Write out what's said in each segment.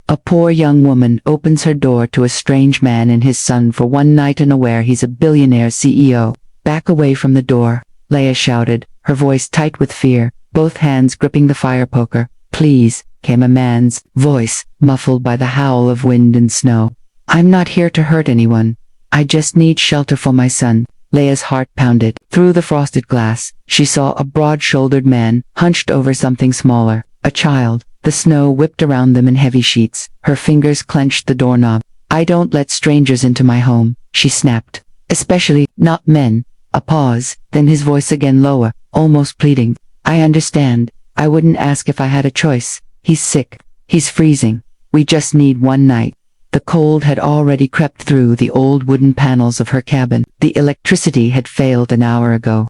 A poor young woman opens her door to a strange man and his son for one night unaware he's a billionaire CEO. Back away from the door, Leia shouted, her voice tight with fear, both hands gripping the fire poker. Please, came a man's voice, muffled by the howl of wind and snow. I'm not here to hurt anyone. I just need shelter for my son. Leia's heart pounded. Through the frosted glass, she saw a broad-shouldered man, hunched over something smaller, a child. The snow whipped around them in heavy sheets. Her fingers clenched the doorknob. I don't let strangers into my home, she snapped. Especially, not men. A pause, then his voice again lower, almost pleading. I understand. I wouldn't ask if I had a choice. He's sick. He's freezing. We just need one night. The cold had already crept through the old wooden panels of her cabin. The electricity had failed an hour ago.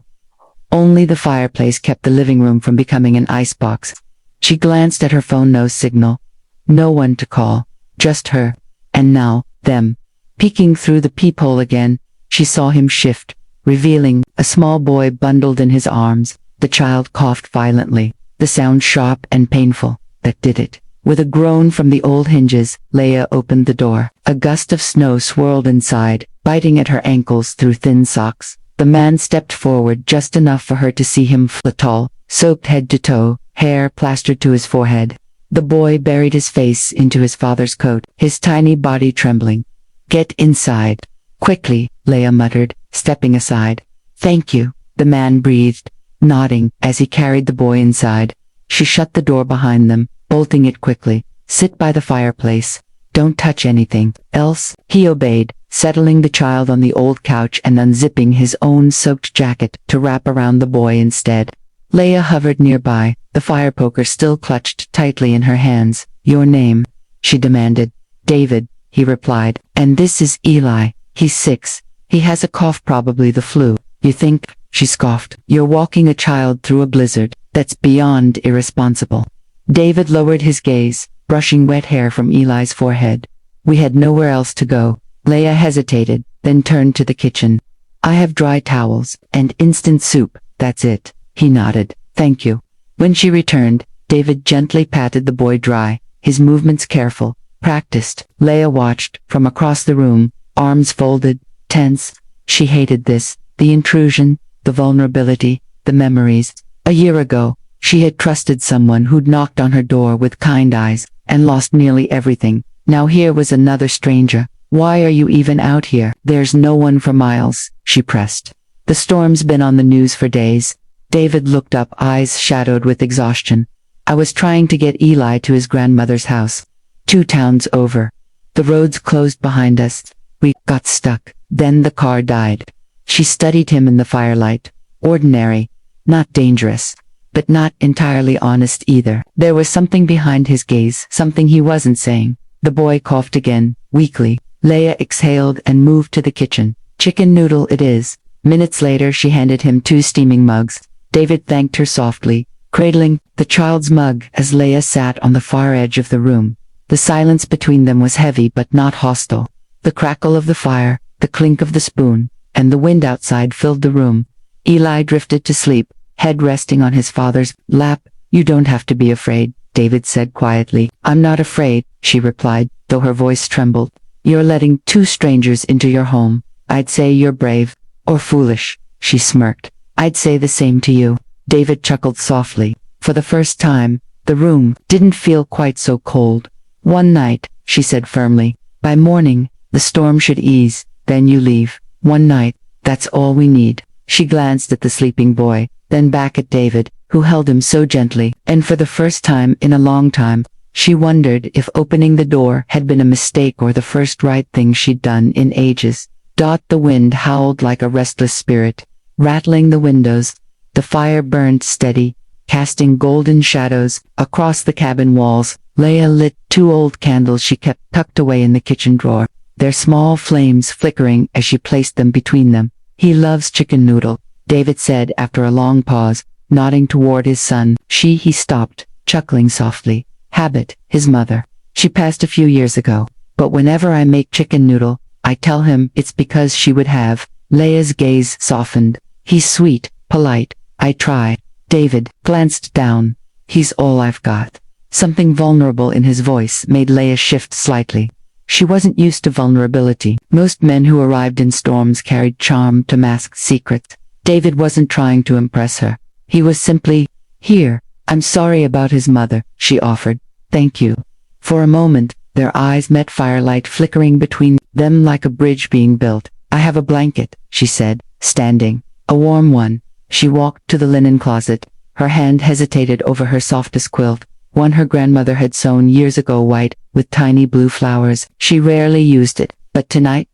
Only the fireplace kept the living room from becoming an icebox. She glanced at her phone, no signal. No one to call. Just her. And now, them. Peeking through the peephole again, she saw him shift, revealing a small boy bundled in his arms. The child coughed violently, the sound sharp and painful. That did it. With a groan from the old hinges, Leia opened the door. A gust of snow swirled inside, biting at her ankles through thin socks. The man stepped forward just enough for her to see him tall, soaked head to toe, hair plastered to his forehead. The boy buried his face into his father's coat, his tiny body trembling. Get inside. Quickly, Leia muttered, stepping aside. Thank you, the man breathed, nodding as he carried the boy inside. She shut the door behind them, bolting it quickly. Sit by the fireplace. Don't touch anything, else. He obeyed, settling the child on the old couch and unzipping his own soaked jacket to wrap around the boy instead. Leia hovered nearby, the fire poker still clutched tightly in her hands. Your name? She demanded. David, he replied. And this is Eli. He's 6. He has a cough, probably the flu. You think? She scoffed. You're walking a child through a blizzard. That's beyond irresponsible. David lowered his gaze, brushing wet hair from Eli's forehead. We had nowhere else to go. Leia hesitated, then turned to the kitchen. I have dry towels and instant soup. That's it. He nodded. Thank you. When she returned, David gently patted the boy dry, his movements careful, practiced. Leia watched, from across the room, arms folded, tense. She hated this, the intrusion, the vulnerability, the memories. A year ago, she had trusted someone who'd knocked on her door with kind eyes, and lost nearly everything. Now here was another stranger. Why are you even out here? There's no one for miles, she pressed. The storm's been on the news for days. David looked up, eyes shadowed with exhaustion. I was trying to get Eli to his grandmother's house. 2 towns over. The roads closed behind us. We got stuck. Then the car died. She studied him in the firelight. Ordinary. Not dangerous. But not entirely honest either. There was something behind his gaze, something he wasn't saying. The boy coughed again, weakly. Leia exhaled and moved to the kitchen. Chicken noodle it is. Minutes later she handed him 2 steaming mugs. David thanked her softly, cradling the child's mug as Leia sat on the far edge of the room. The silence between them was heavy but not hostile. The crackle of the fire, the clink of the spoon, and the wind outside filled the room. Eli drifted to sleep, head resting on his father's lap. You don't have to be afraid, David said quietly. I'm not afraid, she replied, though her voice trembled. You're letting 2 strangers into your home. I'd say you're brave, or foolish, she smirked. I'd say the same to you. David chuckled softly. For the first time, the room didn't feel quite so cold. One night, she said firmly. By morning, the storm should ease, then you leave. One night, that's all we need. She glanced at the sleeping boy, then back at David, who held him so gently, and for the first time in a long time, she wondered if opening the door had been a mistake or the first right thing she'd done in ages. The wind howled like a restless spirit, rattling the windows. The fire burned steady, casting golden shadows across the cabin walls. Leia lit 2 old candles she kept tucked away in the kitchen drawer, their small flames flickering as she placed them between them. He loves chicken noodle, David said after a long pause, nodding toward his son. He stopped, chuckling softly. Habit, his mother. She passed a few years ago, but whenever I make chicken noodle, I tell him it's because she would have. Leia's gaze softened. He's sweet, polite. I try. David glanced down. He's all I've got. Something vulnerable in his voice made Leia shift slightly. She wasn't used to vulnerability. Most men who arrived in storms carried charm to mask secrets. David wasn't trying to impress her. He was simply, "Here, I'm sorry about his mother," she offered. "Thank you." For a moment, their eyes met, firelight flickering between them like a bridge being built. "I have a blanket," she said, standing. "A warm one." She walked to the linen closet. Her hand hesitated over her softest quilt, one her grandmother had sewn years ago, white, with tiny blue flowers. She rarely used it, but tonight,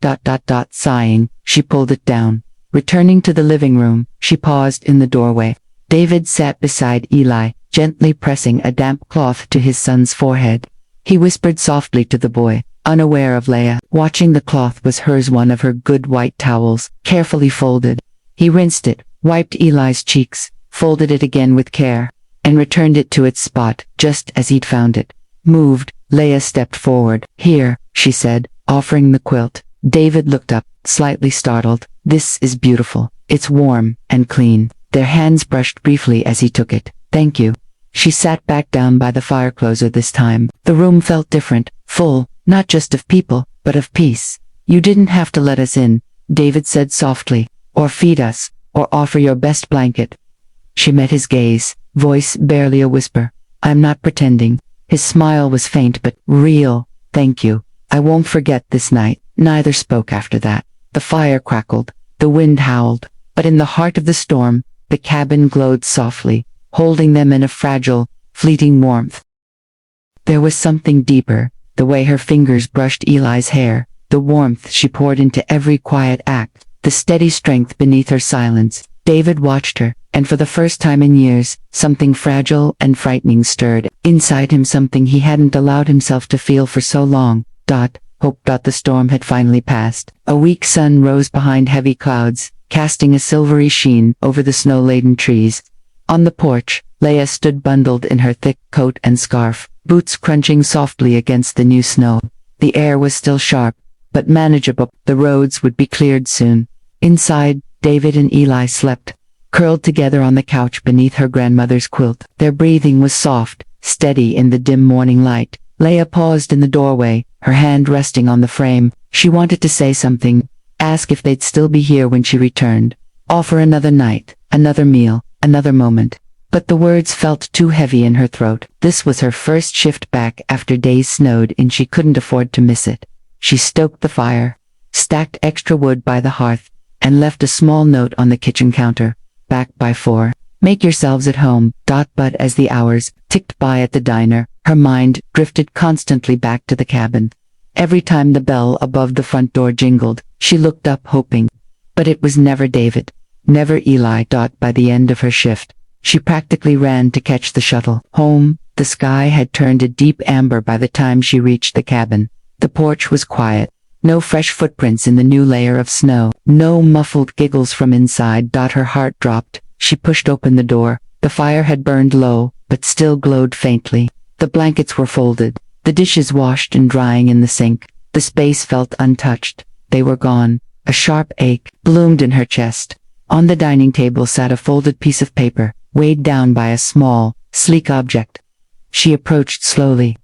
sighing, she pulled it down. Returning to the living room, she paused in the doorway. David sat beside Eli, gently pressing a damp cloth to his son's forehead. He whispered softly to the boy, unaware of Leia. Watching the cloth was hers, one of her good white towels, carefully folded. He rinsed it, wiped Eli's cheeks, folded it again with care, and returned it to its spot, just as he'd found it. Moved, Leia stepped forward. "Here," she said, offering the quilt. David looked up, slightly startled. "This is beautiful. It's warm and clean." Their hands brushed briefly as he took it. "Thank you." She sat back down by the fire closer this time. The room felt different, full, not just of people, but of peace. "You didn't have to let us in," David said softly, "or feed us, or offer your best blanket." She met his gaze, voice barely a whisper. "I'm not pretending." His smile was faint but real. "Thank you. I won't forget this night." Neither spoke after that. The fire crackled, the wind howled, but in the heart of the storm, the cabin glowed softly, holding them in a fragile, fleeting warmth. There was something deeper, the way her fingers brushed Eli's hair, the warmth she poured into every quiet act, the steady strength beneath her silence. David watched her, and for the first time in years, something fragile and frightening stirred inside him, something he hadn't allowed himself to feel for so long. Hope. The storm had finally passed. A weak sun rose behind heavy clouds, casting a silvery sheen over the snow-laden trees. On the porch, Leia stood bundled in her thick coat and scarf, boots crunching softly against the new snow. The air was still sharp, but manageable. The roads would be cleared soon. Inside, David and Eli slept, curled together on the couch beneath her grandmother's quilt. Their breathing was soft, steady in the dim morning light. Leia paused in the doorway, her hand resting on the frame. She wanted to say something, ask if they'd still be here when she returned, offer another night, another meal, another moment. But the words felt too heavy in her throat. This was her first shift back after days snowed in. She couldn't afford to miss it. She stoked the fire, stacked extra wood by the hearth, and left a small note on the kitchen counter. "Back by 4. Make yourselves at home." But as the hours ticked by at the diner, her mind drifted constantly back to the cabin. Every time the bell above the front door jingled, she looked up hoping. But it was never David, never Eli. By the end of her shift, she practically ran to catch the shuttle home. The sky had turned a deep amber by the time she reached the cabin. The porch was quiet. No fresh footprints in the new layer of snow. No muffled giggles from inside. Her heart dropped. She pushed open the door. The fire had burned low, but still glowed faintly. The blankets were folded, the dishes washed and drying in the sink. The space felt untouched. They were gone. A sharp ache bloomed in her chest. On the dining table sat a folded piece of paper, weighed down by a small, sleek object. She approached slowly.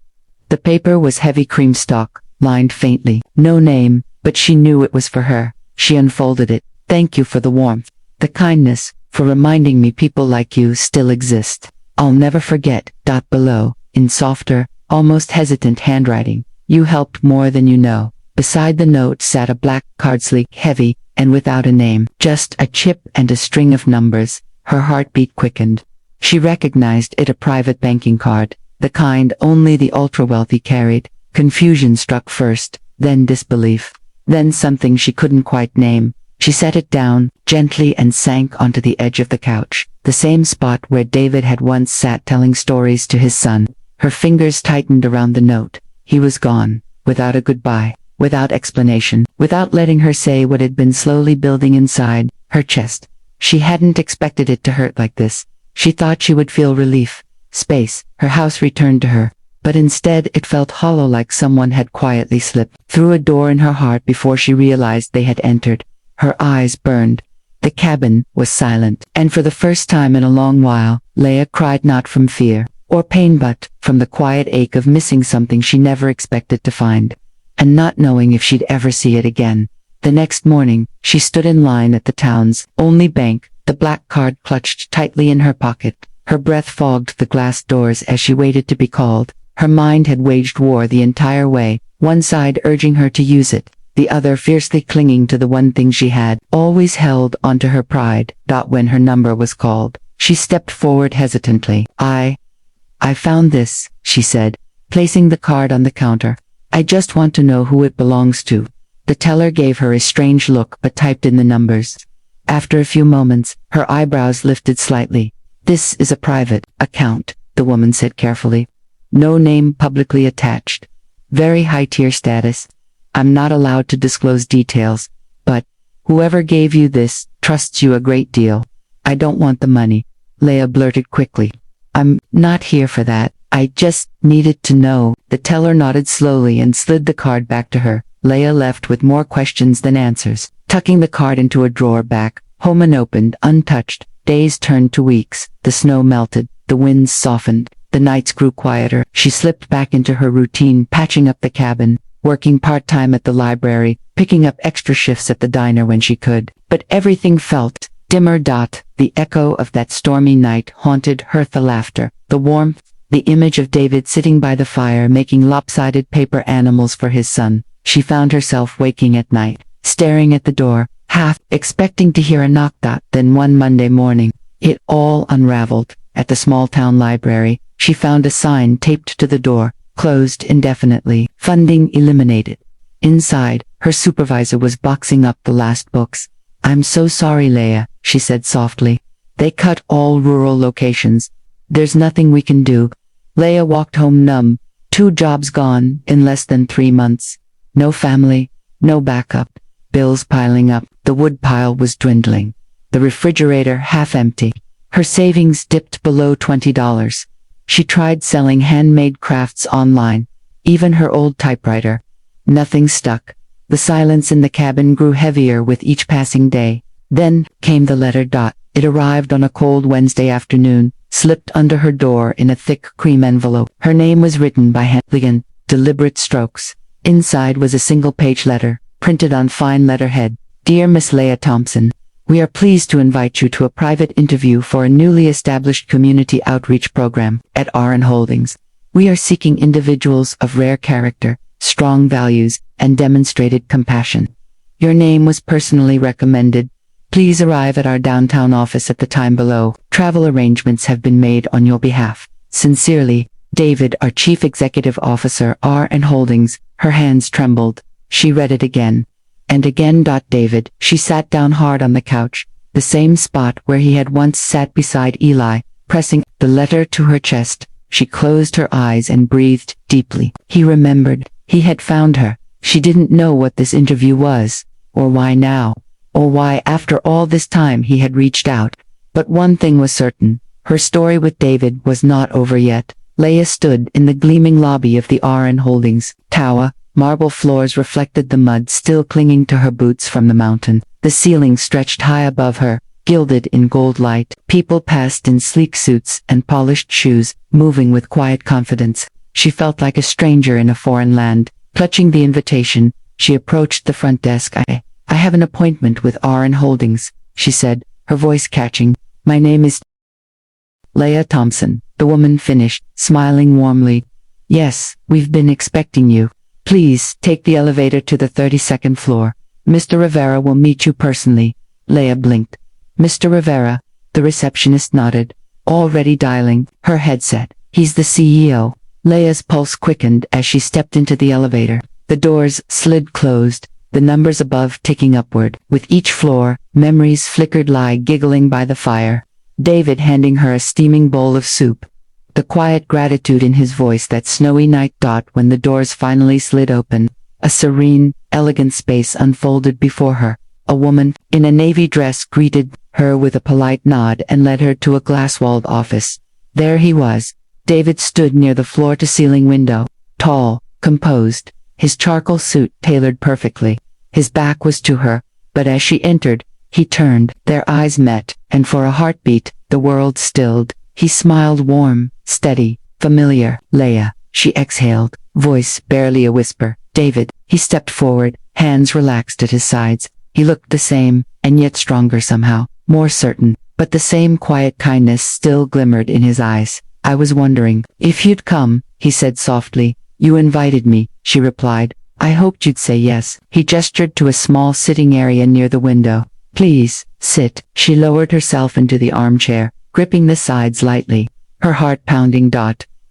The paper was heavy cream stock, lined faintly. No name, but she knew it was for her. She unfolded it. "Thank you for the warmth, the kindness, for reminding me people like you still exist. I'll never forget." Below, in softer, almost hesitant handwriting, "You helped more than you know." Beside the note sat a black card, sleek, heavy, and without a name. Just a chip and a string of numbers. Her heartbeat quickened. She recognized it, a private banking card, the kind only the ultra-wealthy carried. Confusion struck first, then disbelief, then something she couldn't quite name. She set it down, gently, and sank onto the edge of the couch, the same spot where David had once sat telling stories to his son. Her fingers tightened around the note. He was gone, without a goodbye, without explanation, without letting her say what had been slowly building inside her chest. She hadn't expected it to hurt like this. She thought she would feel relief, space, her house returned to her. But instead it felt hollow, like someone had quietly slipped through a door in her heart before she realized they had entered. Her eyes burned. The cabin was silent, and for the first time in a long while, Leia cried, not from fear, or pain, but from the quiet ache of missing something she never expected to find, and not knowing if she'd ever see it again. The next morning, she stood in line at the town's only bank, the black card clutched tightly in her pocket. Her breath fogged the glass doors as she waited to be called. Her mind had waged war the entire way, one side urging her to use it, the other fiercely clinging to the one thing she had always held onto, her pride. When her number was called, she stepped forward hesitantly. I found this, she said, placing the card on the counter. I just want to know who it belongs to. The teller gave her a strange look but typed in the numbers. After a few moments, her eyebrows lifted slightly. This is a private account, the woman said carefully. No name publicly attached. Very high-tier status. I'm not allowed to disclose details, but whoever gave you this trusts you a great deal. I don't want the money, Leah blurted quickly. I'm not here for that. I just needed to know. The teller nodded slowly and slid the card back to her. Leah left with more questions than answers. Tucking the card into a drawer back home and opened, untouched. Days turned to weeks. The snow melted. The winds softened. The nights grew quieter. She slipped back into her routine, patching up the cabin, working part-time at the library, picking up extra shifts at the diner when she could. But everything felt dimmer. The echo of that stormy night haunted her. The laughter, the warmth, the image of David sitting by the fire making lopsided paper animals for his son. She found herself waking at night, staring at the door, half expecting to hear a knock. Then one Monday morning, it all unraveled. At the small-town library, she found a sign taped to the door, closed indefinitely, funding eliminated. Inside, her supervisor was boxing up the last books. I'm so sorry, Leah, she said softly. They cut all rural locations. There's nothing we can do. Leah walked home numb. 2 jobs gone in less than 3 months. No family, no backup. Bills piling up. The wood pile was dwindling. The refrigerator half empty. Her savings dipped below $20. She tried selling handmade crafts online, even her old typewriter. Nothing stuck. The silence in the cabin grew heavier with each passing day. Then came the letter. It arrived on a cold Wednesday afternoon, slipped under her door in a thick cream envelope. Her name was written by hand, deliberate strokes. Inside was a single-page letter, printed on fine letterhead. Dear Miss Leah Thompson, we are pleased to invite you to a private interview for a newly established community outreach program at RN Holdings. We are seeking individuals of rare character, strong values, and demonstrated compassion. Your name was personally recommended. Please arrive at our downtown office at the time below. Travel arrangements have been made on your behalf. Sincerely, David, our Chief Executive Officer, RN Holdings. Her hands trembled. She read it again. And again. David. She sat down hard on the couch, the same spot where he had once sat beside Eli, pressing the letter to her chest. She closed her eyes and breathed deeply. He remembered. He had found her. She didn't know what this interview was, or why now, or why after all this time he had reached out. But one thing was certain. Her story with David was not over yet. Leah stood in the gleaming lobby of the RN Holdings tower. Marble floors reflected the mud still clinging to her boots from the mountain. The ceiling stretched high above her, gilded in gold light. People passed in sleek suits and polished shoes, moving with quiet confidence. She felt like a stranger in a foreign land. Clutching the invitation, she approached the front desk. I have an appointment with RN Holdings, she said, her voice catching. My name is Leah Thompson, the woman finished, smiling warmly. Yes, we've been expecting you. Please take the elevator to the 32nd floor. Mr. Rivera will meet you personally. Leah blinked. Mr. Rivera, the receptionist nodded, already dialing her headset. He's the CEO. Leah's pulse quickened as she stepped into the elevator. The doors slid closed, the numbers above ticking upward. With each floor, memories flickered, giggling by the fire. David handing her a steaming bowl of soup. The quiet gratitude in his voice that snowy night. When the doors finally slid open, a serene, elegant space unfolded before her. A woman, in a navy dress, greeted her with a polite nod and led her to a glass-walled office. There he was. David stood near the floor-to-ceiling window, tall, composed, his charcoal suit tailored perfectly. His back was to her, but as she entered, he turned. Their eyes met, and for a heartbeat, the world stilled. He smiled warm, steady, familiar. Leia, she exhaled, voice barely a whisper. David, he stepped forward, hands relaxed at his sides. He looked the same, and yet stronger somehow, more certain, but the same quiet kindness still glimmered in his eyes. I was wondering if you'd come, he said softly. You invited me, she replied. I hoped you'd say yes. He gestured to a small sitting area near the window. Please, sit. She lowered herself into the armchair, gripping the sides lightly, her heart pounding.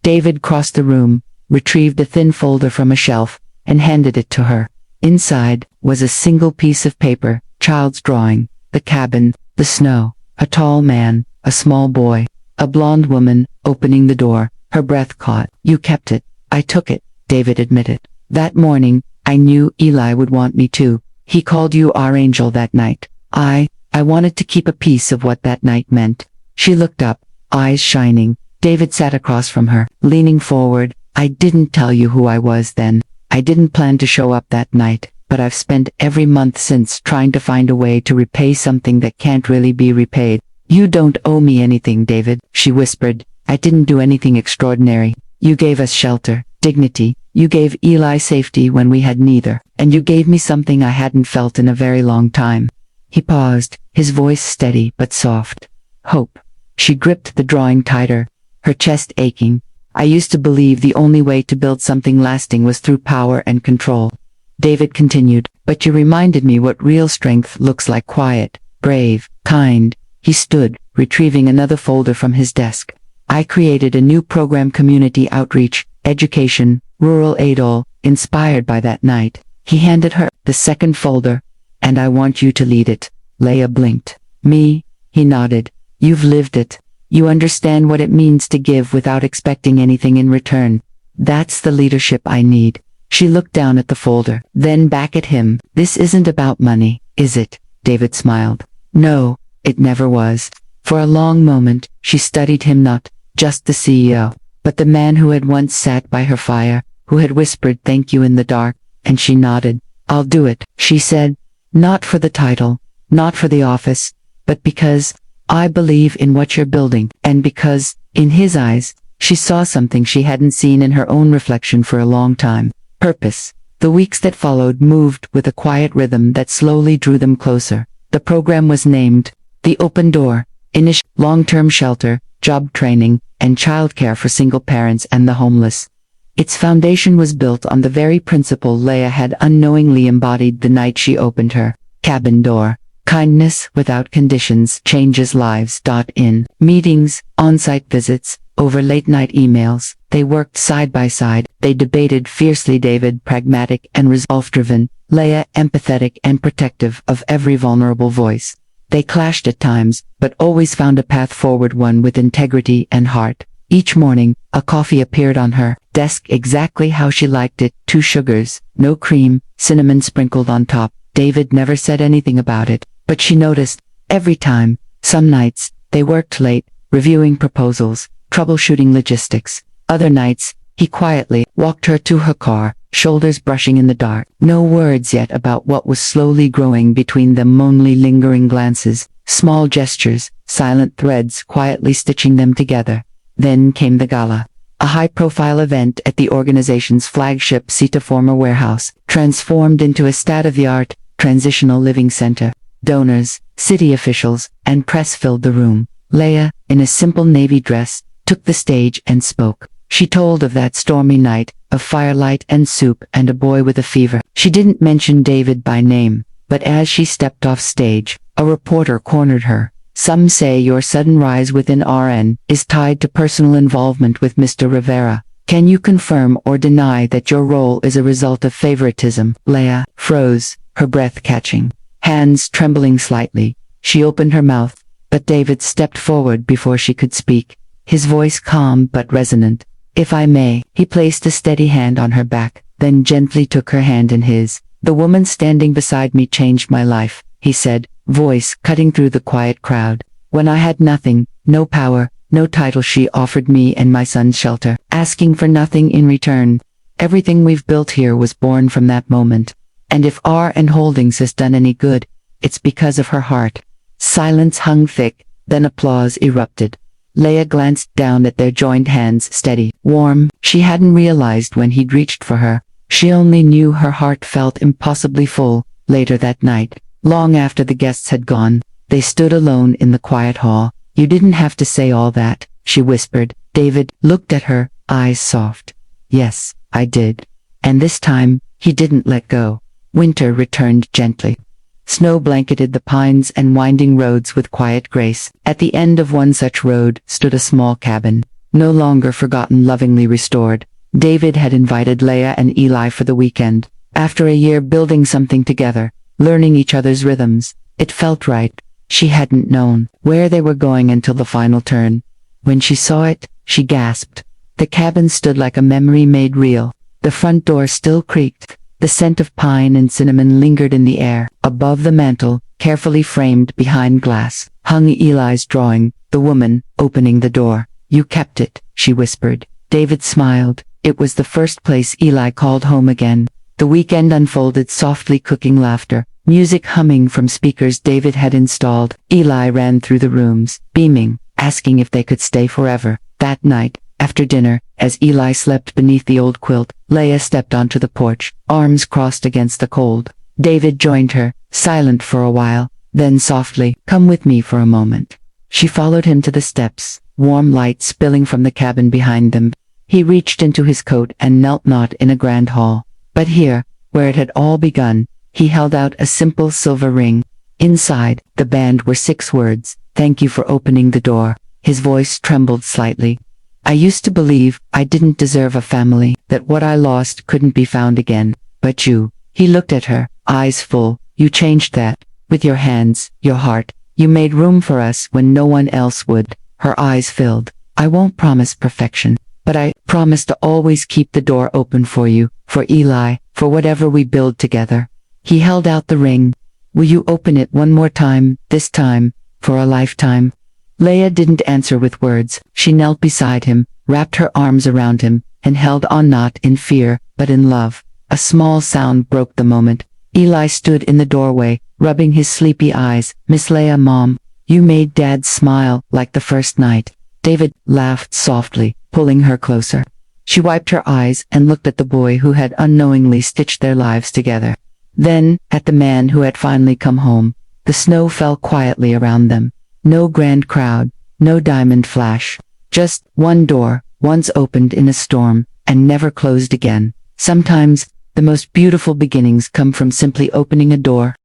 David crossed the room, retrieved a thin folder from a shelf, and handed it to her. Inside was a single piece of paper, child's drawing, the cabin, the snow, a tall man, a small boy, a blonde woman, opening the door, her breath caught. You kept it. I took it, David admitted. That morning, I knew Eli would want me to. He called you our angel that night. I wanted to keep a piece of what that night meant. She looked up, eyes shining. David sat across from her, leaning forward. I didn't tell you who I was then. I didn't plan to show up that night, but I've spent every month since trying to find a way to repay something that can't really be repaid. You don't owe me anything, David, she whispered. I didn't do anything extraordinary. You gave us shelter, dignity. You gave Eli safety when we had neither, and you gave me something I hadn't felt in a very long time. He paused, his voice steady but soft. Hope. She gripped the drawing tighter, her chest aching. I used to believe the only way to build something lasting was through power and control. David continued, but you reminded me what real strength looks like: quiet, brave, kind. He stood, retrieving another folder from his desk. I created a new program: community outreach, education, rural aid, all inspired by that night. He handed her the second folder. And I want you to lead it. Leia blinked. Me? He nodded. You've lived it. You understand what it means to give without expecting anything in return. That's the leadership I need. She looked down at the folder, then back at him. This isn't about money, is it? David smiled. No, it never was. For a long moment, she studied him, not just the CEO, but the man who had once sat by her fire, who had whispered thank you in the dark, and she nodded. I'll do it, she said. Not for the title, not for the office, but because I believe in what you're building, and because, in his eyes, she saw something she hadn't seen in her own reflection for a long time. Purpose. The weeks that followed moved with a quiet rhythm that slowly drew them closer. The program was named The Open Door, initial long-term shelter, job training, and childcare for single parents and the homeless. Its foundation was built on the very principle Leia had unknowingly embodied the night she opened her cabin door. Kindness without conditions changes lives. In meetings, on-site visits, over late-night emails, they worked side by side. They debated fiercely, David pragmatic and resolve-driven, Leia empathetic and protective of every vulnerable voice. They clashed at times, but always found a path forward, one with integrity and heart. Each morning, a coffee appeared on her desk exactly how she liked it: 2 sugars, no cream, cinnamon sprinkled on top. David never said anything about it, but she noticed every time. Some nights, they worked late, reviewing proposals, troubleshooting logistics. Other nights, he quietly walked her to her car, shoulders brushing in the dark. No words yet about what was slowly growing between them, only lingering glances, small gestures, silent threads quietly stitching them together. Then came the gala, a high-profile event at the organization's flagship seat, a former warehouse, transformed into a state-of-the-art, transitional living center. Donors, city officials, and press filled the room. Leia, in a simple navy dress, took the stage and spoke. She told of that stormy night, of firelight and soup and a boy with a fever. She didn't mention David by name, but as she stepped off stage, a reporter cornered her. Some say your sudden rise within RN is tied to personal involvement with Mr. Rivera. Can you confirm or deny that your role is a result of favoritism? Leia froze, her breath catching, hands trembling slightly. She opened her mouth, but David stepped forward before she could speak, his voice calm but resonant. If I may. He placed a steady hand on her back, then gently took her hand in his. The woman standing beside me changed my life, he said, voice cutting through the quiet crowd. When I had nothing, no power, no title, she offered me and my son shelter, asking for nothing in return. Everything we've built here was born from that moment. And if RN Holdings has done any good, it's because of her heart. Silence hung thick, then applause erupted. Leia glanced down at their joined hands, steady, warm. She hadn't realized when he'd reached for her. She only knew her heart felt impossibly full. Later that night, long after the guests had gone, they stood alone in the quiet hall. "You didn't have to say all that," she whispered. David looked at her, eyes soft. "Yes, I did." And this time, he didn't let go. Winter returned gently. Snow blanketed the pines and winding roads with quiet grace. At the end of one such road stood a small cabin, no longer forgotten, lovingly restored. David had invited Leia and Eli for the weekend. After a year building something together, learning each other's rhythms, it felt right. She hadn't known where they were going until the final turn. When she saw it, she gasped. The cabin stood like a memory made real. The front door still creaked. The scent of pine and cinnamon lingered in the air. Above the mantel, carefully framed behind glass, hung Eli's drawing, the woman opening the door. "You kept it," she whispered. David smiled. It was the first place Eli called home again. The weekend unfolded softly, cooking laughter, music humming from speakers David had installed. Eli ran through the rooms, beaming, asking if they could stay forever. That night, after dinner, as Eli slept beneath the old quilt, Leia stepped onto the porch, arms crossed against the cold. David joined her, silent for a while, then softly, "Come with me for a moment." She followed him to the steps, warm light spilling from the cabin behind them. He reached into his coat and knelt not in a grand hall, but here, where it had all begun, he held out a simple silver ring. Inside, the band were 6 words, "Thank you for opening the door." His voice trembled slightly. "I used to believe I didn't deserve a family, that what I lost couldn't be found again. But you," he looked at her, eyes full, "you changed that. With your hands, your heart, you made room for us when no one else would." Her eyes filled. "I won't promise perfection, but I promise to always keep the door open for you, for Eli, for whatever we build together." He held out the ring. "Will you open it one more time, this time, for a lifetime?" Leia didn't answer with words. She knelt beside him, wrapped her arms around him, and held on, not in fear, but in love. A small sound broke the moment. Eli stood in the doorway, rubbing his sleepy eyes. "Miss Leia, Mom, you made Dad smile like the first night." David laughed softly, pulling her closer. She wiped her eyes and looked at the boy who had unknowingly stitched their lives together. Then, at the man who had finally come home. The snow fell quietly around them. No grand crowd, no diamond flash. Just one door, once opened in a storm, and never closed again. Sometimes, the most beautiful beginnings come from simply opening a door.